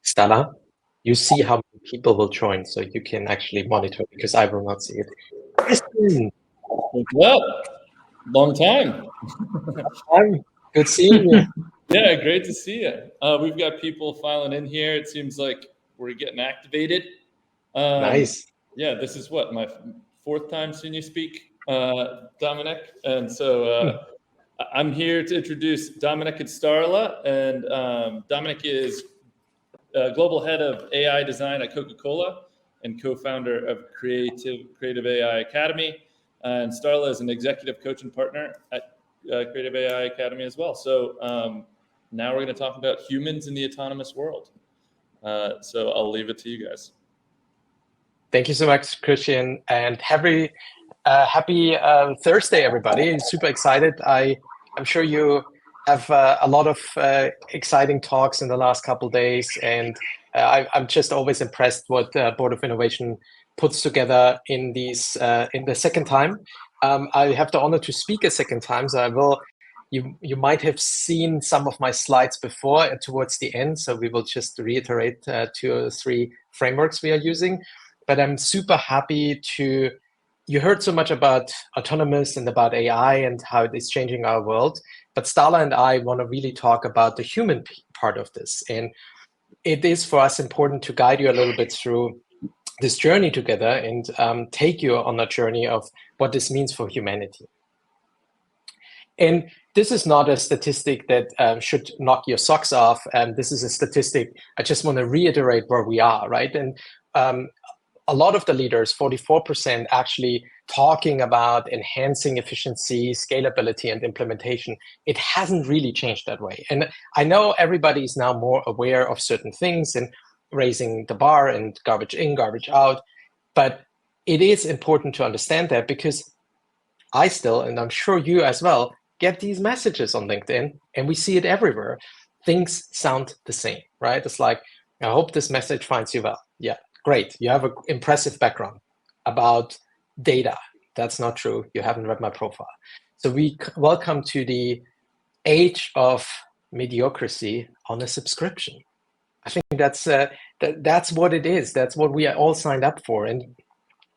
Starla, you see how many people will join, so you can actually monitor because I will not see it. Kristen, What's up? Long time. I'm good seeing you. Yeah, great to see you. We've got people filing in here. It seems like we're getting activated. Nice. Yeah, this is what, my fourth time seeing you speak, Dominik. And so I'm here to introduce Dominik and Starla. And Dominik is global head of AI design at Coca-Cola and co-founder of Creative AI Academy. And Starla is an executive coach and partner at Creative AI Academy as well. So now we're going to talk about humans in the autonomous world. So I'll leave it to you guys. Thank you so much, Christian, and happy Thursday, everybody. Super excited. I'm sure you have a lot of exciting talks in the last couple of days, and I'm just always impressed what Board of Innovation puts together in these in the second time. I have the honor to speak a second time, so I will. You might have seen some of my slides before towards the end, so we will just reiterate 2 or 3 frameworks we are using. But I'm super happy to. You heard so much about autonomous and about AI and how it is changing our world. But Starla and I want to really talk about the human part of this. And it is for us important to guide you a little bit through this journey together and take you on a journey of what this means for humanity. And this is not a statistic that should knock your socks off. This is a statistic, I just want to reiterate where we are, right? And a lot of the leaders, 44%, actually talking about enhancing efficiency, scalability, and implementation. It hasn't really changed that way. And I know everybody is now more aware of certain things and raising the bar and garbage in, garbage out. But it is important to understand that because I still, and I'm sure you as well, get these messages on LinkedIn and we see it everywhere. Things sound the same, right? It's like, I hope this message finds you well. Yeah, great. You have an impressive background about data. That's not true. You haven't read my profile. So we welcome to the age of mediocrity on a subscription. I think that's what it is. That's what we are all signed up for. And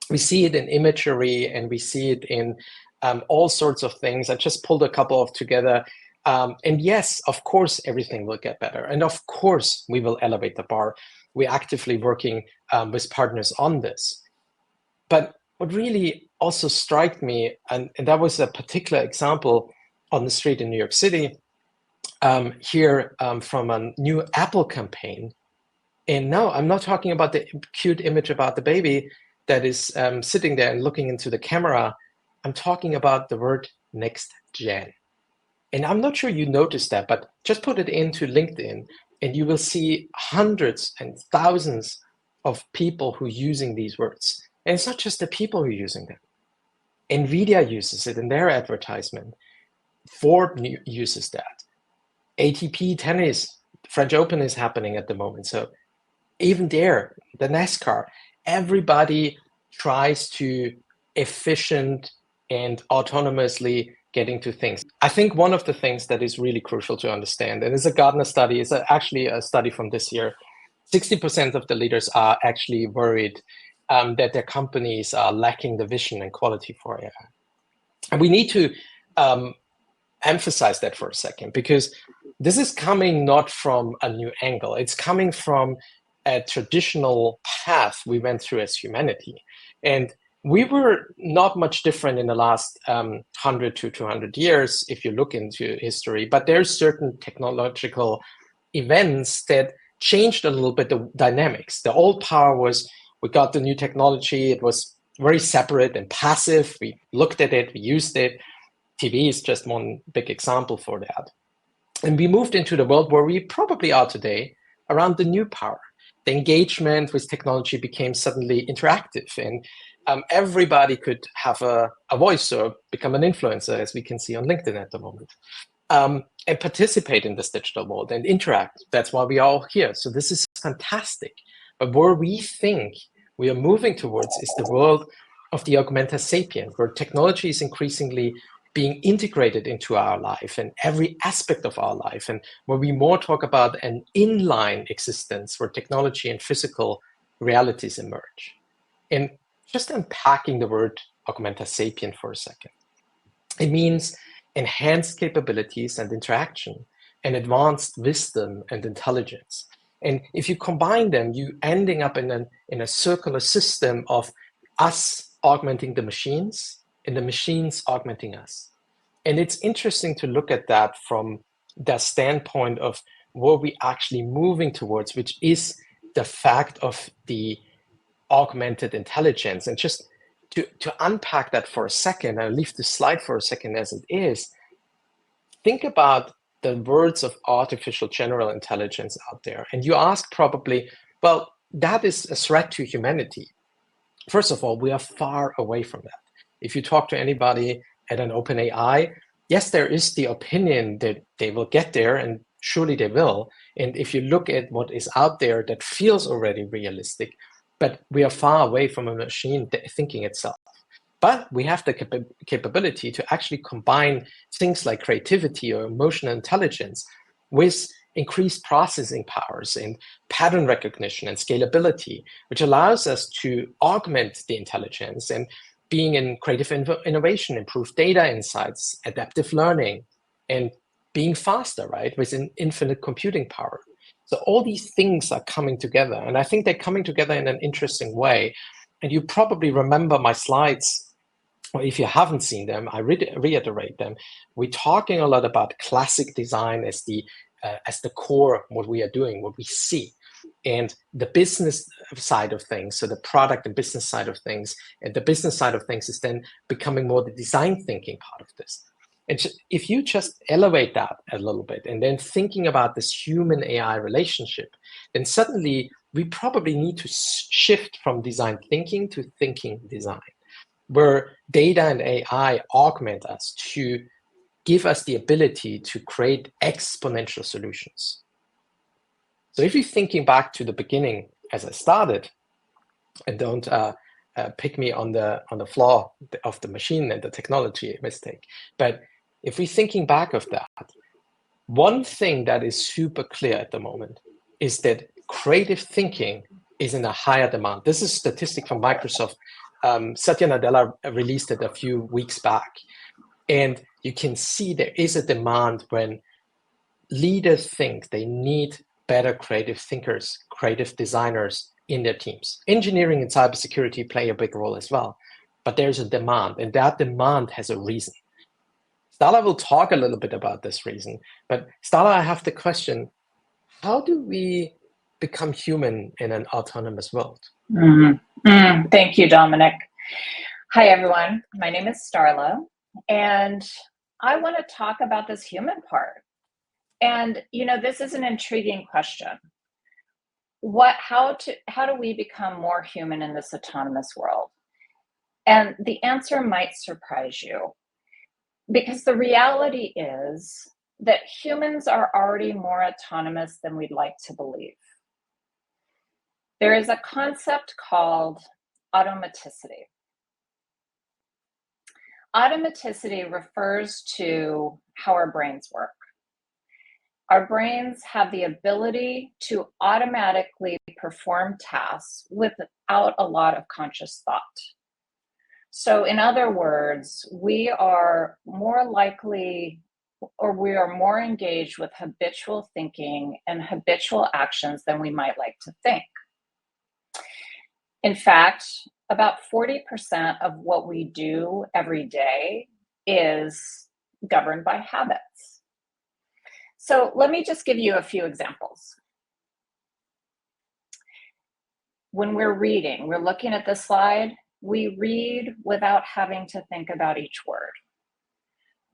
we see it in imagery and we see it in all sorts of things. I just pulled a couple of together. And yes, of course, everything will get better. And of course, we will elevate the bar. We're actively working with partners on this. But what really also struck me, and that was a particular example on the street in New York City, here from a new Apple campaign. And no, I'm not talking about the cute image about the baby that is sitting there and looking into the camera. I'm talking about the word next gen. And I'm not sure you noticed that, but just put it into LinkedIn and you will see hundreds and thousands of people who are using these words. And it's not just the people who are using them. NVIDIA uses it in their advertisement. Ford uses that. ATP tennis, French Open is happening at the moment. So even there, the NASCAR, everybody tries to efficient and autonomously getting to things. I think one of the things that is really crucial to understand, and it's a Gartner study, it's actually a study from this year, 60% of the leaders are actually worried that their companies are lacking the vision and quality for AI. And we need to emphasize that for a second, because this is coming not from a new angle. It's coming from a traditional path we went through as humanity. And we were not much different in the last 100 to 200 years, if you look into history, but there's certain technological events that changed a little bit the dynamics. The old power was, we got the new technology, it was very separate and passive. We looked at it, we used it. TV is just one big example for that. And we moved into the world where we probably are today around the new power. The engagement with technology became suddenly interactive, and everybody could have a voice or become an influencer, as we can see on LinkedIn at the moment, and participate in this digital world and interact. That's why we are all here. So this is fantastic. But where we think we are moving towards is the world of the augmented sapient, where technology is increasingly being integrated into our life and every aspect of our life. And where we more talk about an inline existence where technology and physical realities emerge. And just unpacking the word augmenta sapient for a second. It means enhanced capabilities and interaction, and advanced wisdom and intelligence. And if you combine them, you ending up in a circular system of us augmenting the machines and the machines augmenting us. And it's interesting to look at that from the standpoint of what we actually moving towards, which is the fact of the augmented intelligence. And just to unpack that for a second, I'll leave the slide for a second as it is. Think about the words of artificial general intelligence out there. And you ask probably, well, that is a threat to humanity. First of all, we are far away from that. If you talk to anybody at an OpenAI, yes, there is the opinion that they will get there, and surely they will. And if you look at what is out there, that feels already realistic, but we are far away from a machine thinking itself. But we have the capability to actually combine things like creativity or emotional intelligence with increased processing powers and pattern recognition and scalability, which allows us to augment the intelligence and being in creative innovation, improve data insights, adaptive learning, and being faster, right, with an infinite computing power. So all these things are coming together, and I think they're coming together in an interesting way. And you probably remember my slides, or if you haven't seen them, I reiterate them. We're talking a lot about classic design as the core of what we are doing, what we see, and the business side of things, so the product and business side of things, and the business side of things is then becoming more the design thinking part of this. And if you just elevate that a little bit and then thinking about this human AI relationship, then suddenly we probably need to shift from design thinking to thinking design, where data and AI augment us to give us the ability to create exponential solutions. So if you're thinking back to the beginning, as I started, and don't pick me on the flaw of the machine and the technology mistake, but if we're thinking back of that, one thing that is super clear at the moment is that creative thinking is in a higher demand. This is a statistic from Microsoft. Satya Nadella released it a few weeks back. And you can see there is a demand when leaders think they need better creative thinkers, creative designers in their teams. Engineering and cybersecurity play a big role as well, but there's a demand, and that demand has a reason. Starla will talk a little bit about this reason, but Starla, I have the question, how do we become human in an autonomous world? Thank you, Dominik. Hi, everyone. My name is Starla, and I want to talk about this human part. And, you know, this is an intriguing question. How do we become more human in this autonomous world? And the answer might surprise you, because the reality is that humans are already more autonomous than we'd like to believe. There is a concept called automaticity. Automaticity refers to how our brains work. Our brains have the ability to automatically perform tasks without a lot of conscious thought. So in other words, we are more likely, or we are more engaged with habitual thinking and habitual actions than we might like to think. In fact, about 40% of what we do every day is governed by habits. So let me just give you a few examples. When we're reading, we're looking at the slide, we read without having to think about each word.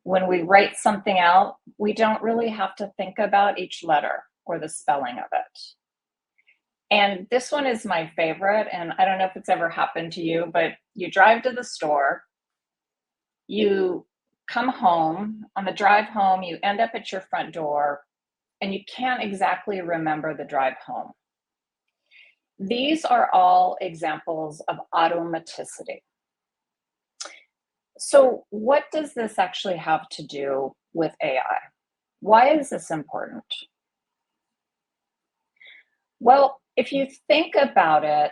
When we write something out, we don't really have to think about each letter or the spelling of it. And this one is my favorite, and I don't know if it's ever happened to you, but you drive to the store, you come home, on the drive home, you end up at your front door, and you can't exactly remember the drive home. These are all examples of automaticity. So what does this actually have to do with AI? Why is this important? Well, if you think about it,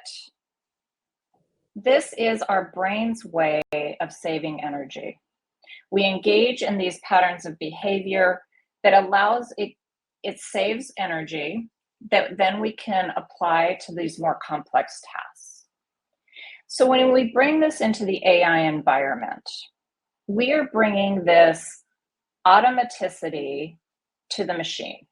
this is our brain's way of saving energy. We engage in these patterns of behavior that allows it saves energy that then we can apply to these more complex tasks. So when we bring this into the AI environment, we are bringing this automaticity to the machine.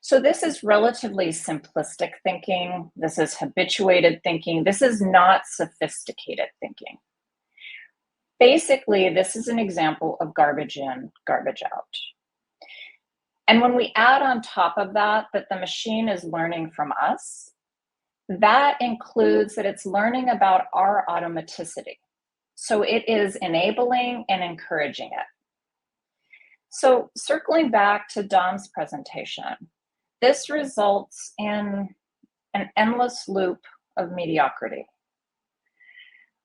So this is relatively simplistic thinking. This is habituated thinking. This is not sophisticated thinking. Basically, this is an example of garbage in, garbage out. And when we add on top of that the machine is learning from us, that includes that it's learning about our automaticity. So it is enabling and encouraging it. So circling back to Dom's presentation, this results in an endless loop of mediocrity.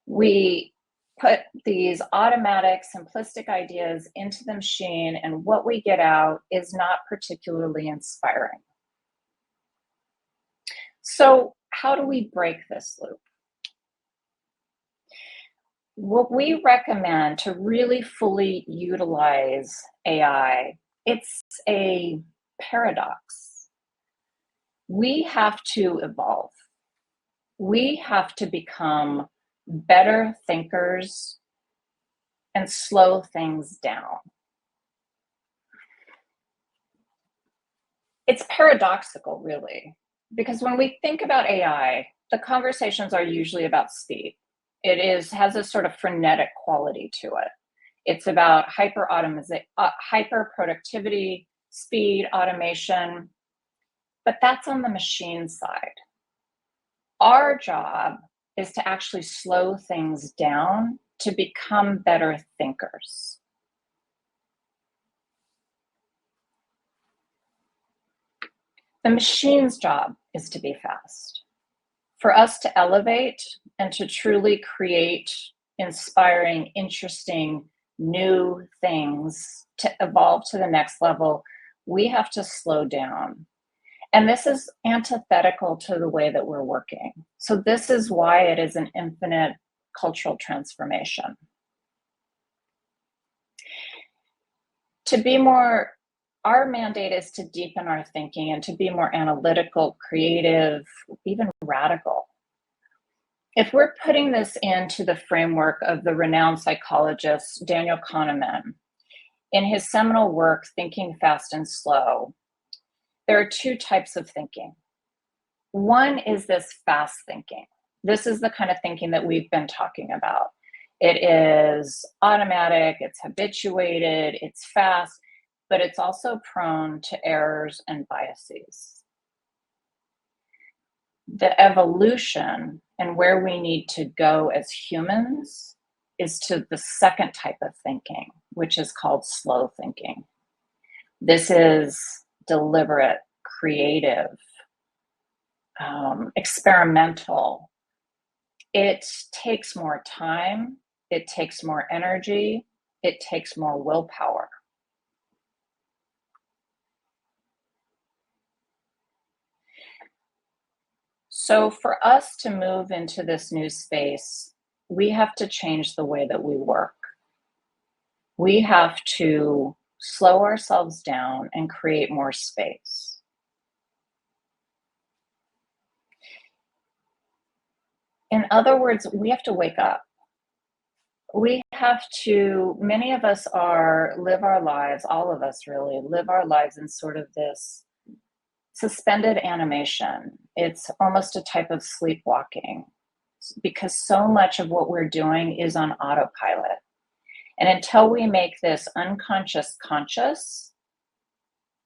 We put these automatic, simplistic ideas into the machine, and what we get out is not particularly inspiring. So how do we break this loop? What we recommend to really fully utilize AI, it's a paradox. We have to evolve. We have to become better thinkers and slow things down. It's paradoxical, really, because when we think about AI, the conversations are usually about speed. It has a sort of frenetic quality to it. It's about hyper productivity, speed, automation, but that's on the machine side. Our job is to actually slow things down to become better thinkers. The machine's job is to be fast. For us to elevate and to truly create inspiring, interesting, new things to evolve to the next level, we have to slow down. And this is antithetical to the way that we're working. So this is why it is an infinite cultural transformation. Our mandate is to deepen our thinking and to be more analytical, creative, even radical. If we're putting this into the framework of the renowned psychologist Daniel Kahneman, in his seminal work, Thinking Fast and Slow, there are two types of thinking. One is this fast thinking. This is the kind of thinking that we've been talking about. It is automatic, it's habituated, it's fast, but it's also prone to errors and biases. The evolution and where we need to go as humans is to the second type of thinking, which is called slow thinking. This is deliberate, creative, experimental. It takes more time, it takes more energy, it takes more willpower. So for us to move into this new space, we have to change the way that we work. We have to slow ourselves down and create more space. In other words, we have to wake up. Many of us live our lives, all of us really, live our lives in sort of this suspended animation. It's almost a type of sleepwalking because so much of what we're doing is on autopilot. And until we make this unconscious conscious,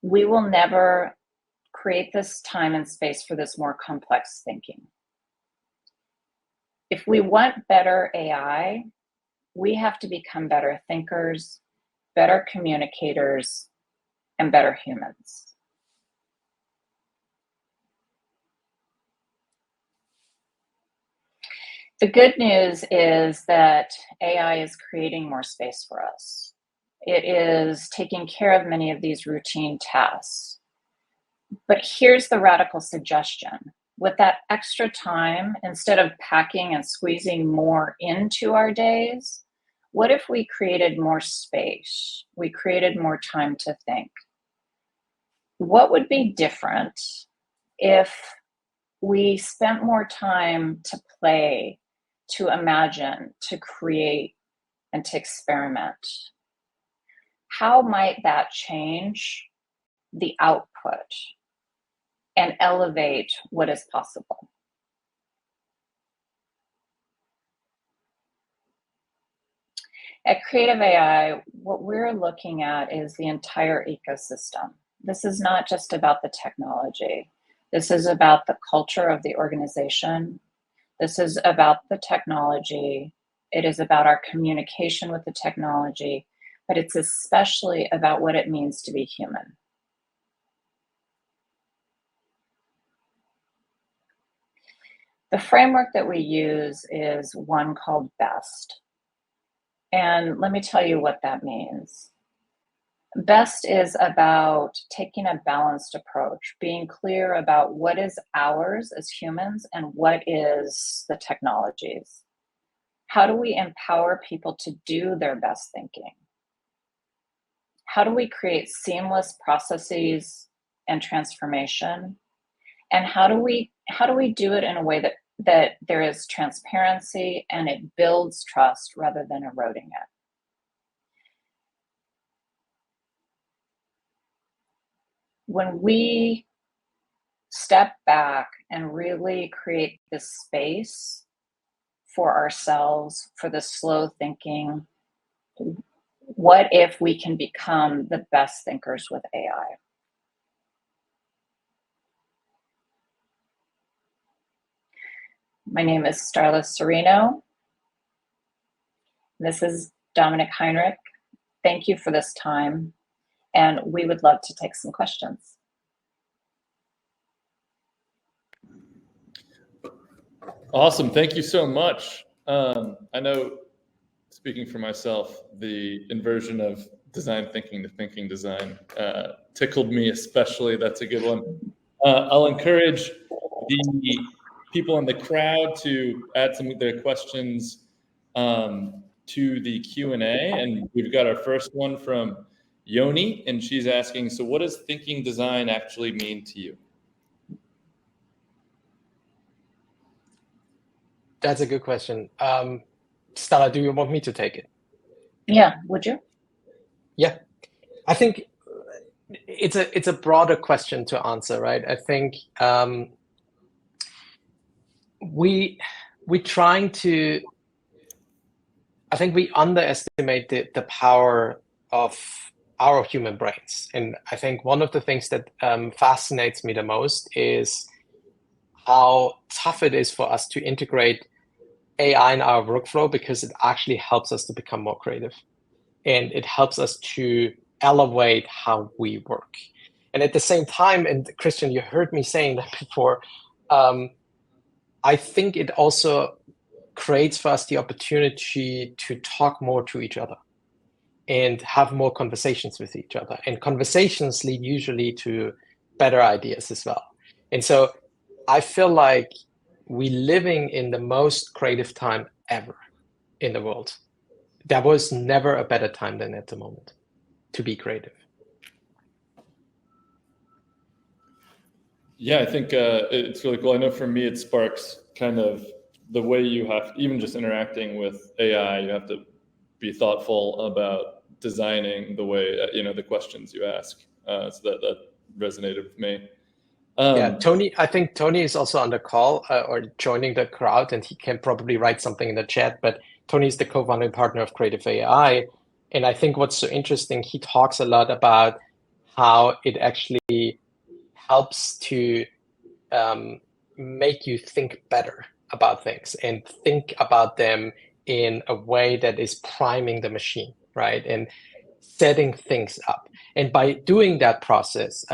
we will never create this time and space for this more complex thinking. If we want better AI, we have to become better thinkers, better communicators, and better humans. The good news is that AI is creating more space for us. It is taking care of many of these routine tasks. But here's the radical suggestion. With that extra time, instead of packing and squeezing more into our days, what if we created more space? We created more time to think. What would be different if we spent more time to play, to imagine, to create, and to experiment? How might that change the output and elevate what is possible? At Creative AI, what we're looking at is the entire ecosystem. This is not just about the technology. This is about the culture of the organization. This is about the technology. It is about our communication with the technology, but it's especially about what it means to be human. The framework that we use is one called BEST. And let me tell you what that means. BEST is about taking a balanced approach, being clear about what is ours as humans and what is the technologies. How do we empower people to do their best thinking? How do we create seamless processes and transformation? And how do we do it in a way that there is transparency and it builds trust rather than eroding it? When we step back and really create this space for ourselves, for the slow thinking, what if we can become the best thinkers with AI? My name is Starla Sireno. This is Dominik Heinrich. Thank you for this time, and we would love to take some questions. Awesome. Thank you so much. I know, speaking for myself, the inversion of design thinking to thinking design tickled me especially. That's a good one. I'll encourage the people in the crowd to add some of their questions to the Q&A. And we've got our first one from Yoni, and she's asking, so what does thinking design actually mean to you? That's a good question. Stella, do you want me to take it? Yeah, would you? Yeah, I think it's a broader question to answer, right? I think we underestimate the power of our human brains, and I think one of the things that fascinates me the most is how tough it is for us to integrate AI in our workflow, because it actually helps us to become more creative, and it helps us to elevate how we work. And at the same time, and Christian, you heard me saying that before, I think it also creates for us the opportunity to talk more to each other and have more conversations with each other. And conversations lead usually to better ideas as well. And so I feel like we're living in the most creative time ever in the world. There was never a better time than at the moment to be creative. Yeah, I think it's really cool. I know for me, it sparks kind of the way you have, even just interacting with AI, you have to be thoughtful about designing the way, the questions you ask. So that resonated with me. Yeah, Tony, I think Tony is also on the call or joining the crowd, and he can probably write something in the chat, but Tony is the co-founding partner of Creative AI. And I think what's so interesting, he talks a lot about how it actually helps to make you think better about things and think about them in a way that is priming the machine, right? And setting things up. And by doing that process,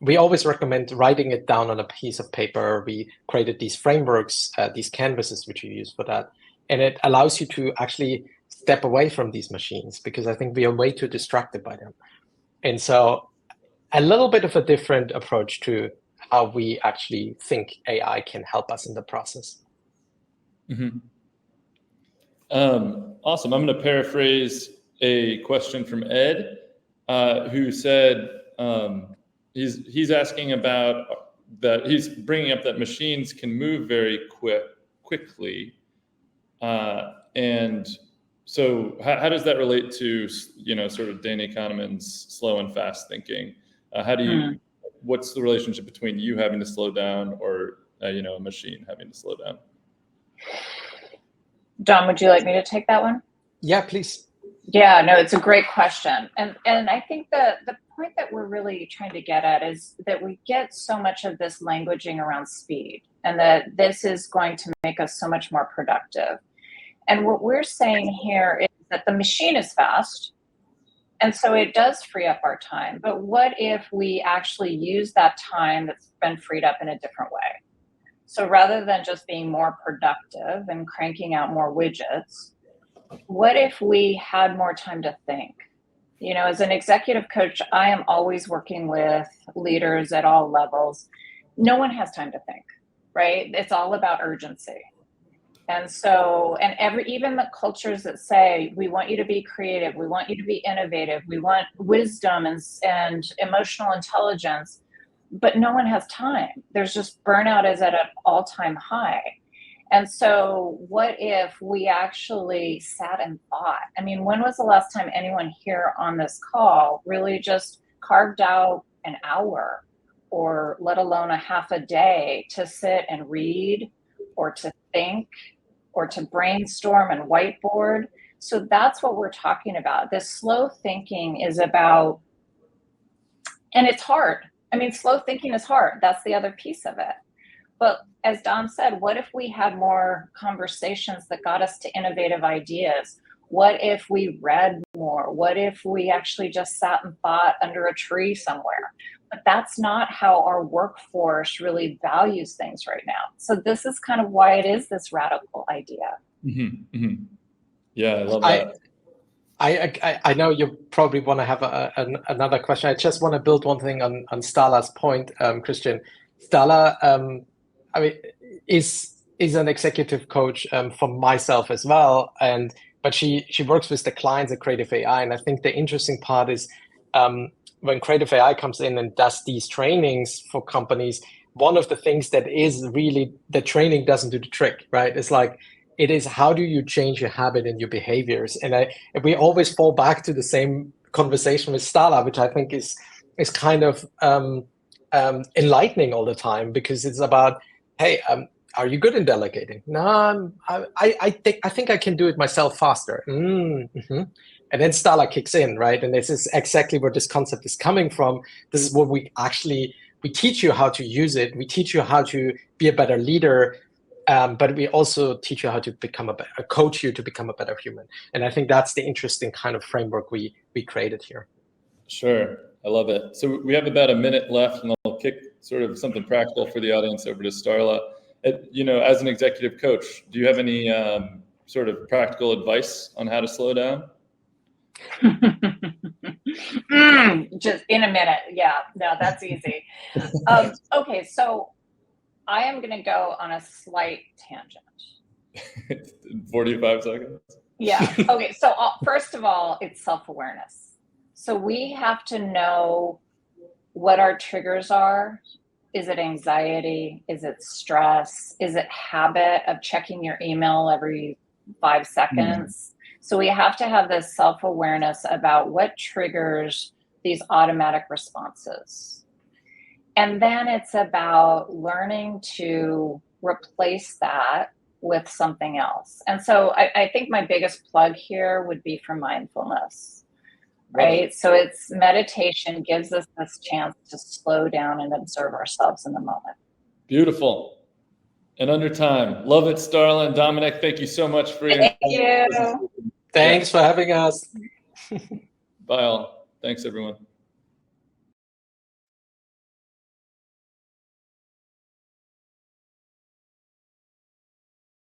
we always recommend writing it down on a piece of paper. We created these frameworks, these canvases, which we use for that. And it allows you to actually step away from these machines, because I think we are way too distracted by them. And so a little bit of a different approach to how we actually think AI can help us in the process. Mm-hmm. Awesome. I'm going to paraphrase a question from Ed, who said he's asking about that. He's bringing up that machines can move very quickly, and so how does that relate to, you know, sort of Danny Kahneman's slow and fast thinking? How do you? What's the relationship between you having to slow down or you know, a machine having to slow down? Dom, would you like me to take that one? Yeah, please. Yeah, no, it's a great question. And I think the point that we're really trying to get at is that we get so much of this languaging around speed, and that this is going to make us so much more productive. And what we're saying here is that the machine is fast, and so it does free up our time. But what if we actually use that time that's been freed up in a different way? So rather than just being more productive and cranking out more widgets, what if we had more time to think? You know, as an executive coach, I am always working with leaders at all levels. No one has time to think, right? It's all about urgency. And so, even the cultures that say, we want you to be creative, we want you to be innovative, we want wisdom and emotional intelligence, but no one has time. There's just burnout is at an all-time high. And so what if we actually sat and thought? I mean, when was the last time anyone here on this call really just carved out an hour, or let alone a half a day, to sit and read, or to think, or to brainstorm and whiteboard? So that's what we're talking about. This slow thinking is about, and it's hard. I mean, slow thinking is hard. That's the other piece of it. But as Dom said, what if we had more conversations that got us to innovative ideas? What if we read more? What if we actually just sat and thought under a tree somewhere? But that's not how our workforce really values things right now. So this is kind of why it is this radical idea. Mm-hmm. Mm-hmm. Yeah, I love that. I know you probably want to have another question. I just want to build one thing on Starla's point, Christian. Starla, I mean, is an executive coach for myself as well, but she works with the clients at Creative AI, and I think the interesting part is when Creative AI comes in and does these trainings for companies, one of the things that is really, the training doesn't do the trick, right? It's like, it is, how do you change your habit and your behaviors? And we always fall back to the same conversation with Starla, which I think is kind of enlightening all the time, because it's about, hey, are you good in delegating? No, I think I can do it myself faster. Mm-hmm. And then Starla kicks in, right? And this is exactly where this concept is coming from. This is what we teach you how to use it. We teach you how to be a better leader, but we also teach you how to become coach you to become a better human. And I think that's the interesting kind of framework we created here. Sure, I love it. So we have about a minute left, and I'll kick sort of something practical for the audience over to Starla. You know, as an executive coach, do you have any sort of practical advice on how to slow down? Just in a minute. Yeah, no, that's easy. Okay, so I am going to go on a slight tangent. 45 seconds? Yeah. Okay, so first of all, it's self-awareness. So we have to know what our triggers are. Is it anxiety? Is it stress? Is it habit of checking your email every 5 seconds? So we have to have this self-awareness about what triggers these automatic responses. And then it's about learning to replace that with something else. And so I think my biggest plug here would be for mindfulness, right? So it's meditation gives us this chance to slow down and observe ourselves in the moment. Beautiful. And under time. Love it, Starla and Dominik. Thank you so much for your Thank you. Thanks for having us. Bye all. Thanks, everyone.